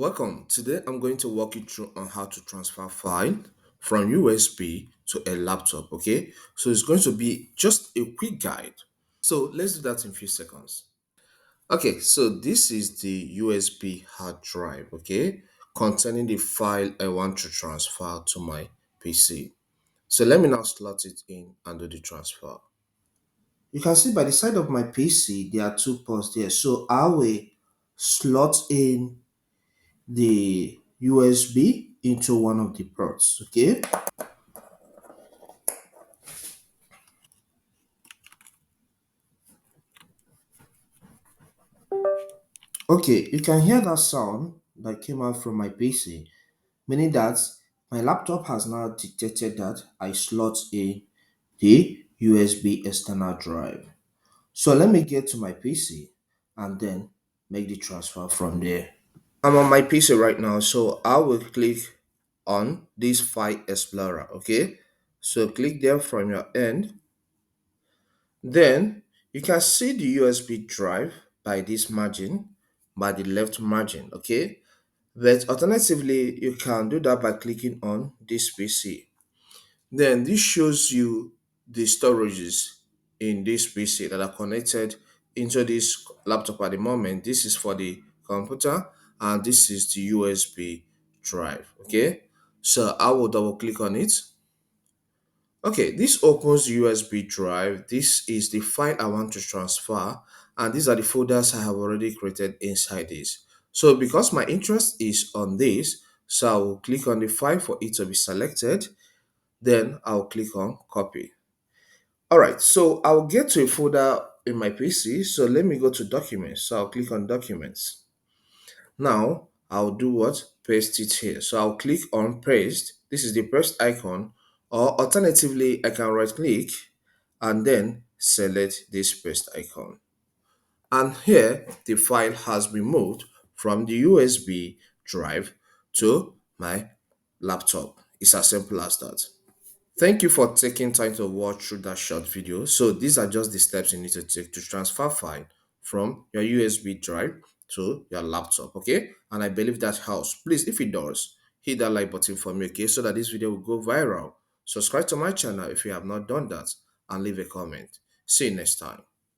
Welcome. Today I'm going to walk you through on how to transfer file from USB to a laptop, okay? So it's going to be just a quick guide. So let's do that in a few seconds. Okay, so this is the USB hard drive, okay? Containing the file I want to transfer to my PC. So let me now slot it in and do the transfer. You can see by the side of my PC, there are two ports there. So I will slot in the USB into one of the ports. Okay. Okay, you can hear that sound that came out from my PC, meaning that my laptop has now detected that I slot in the USB external drive. So let me get to my PC and then make the transfer from there. I'm on my PC right now, so I will click on this File Explorer. Okay, so click there from your end. Then you can see the USB drive by this margin, by the left margin. Okay, but alternatively, you can do that by clicking on this PC. Then this shows you the storages in this PC that are connected into this laptop at the moment. This is for the computer and this is the USB drive. Okay, so I will double click on it. Okay, this opens the USB drive. This is the file I want to transfer, and these are the folders I have already created inside this. So because my interest is on this, so I will click on the file for it to be selected. Then I'll click on copy. All right, so I'll get to a folder in my PC. So let me go to documents. So I'll click on documents. Now I'll do what? Paste it here. So I'll click on paste. This is the paste icon. Or alternatively, I can right click and then select this paste icon. And here the file has been moved from the USB drive to my laptop. It's as simple as that. Thank you for taking time to watch through that short video. So these are just the steps you need to take to transfer file from your USB drive to your laptop, okay? And I believe that helps. Please, if it does, hit that like button for me, okay? So that this video will go viral. Subscribe to my channel if you have not done that and leave a comment. See you next time.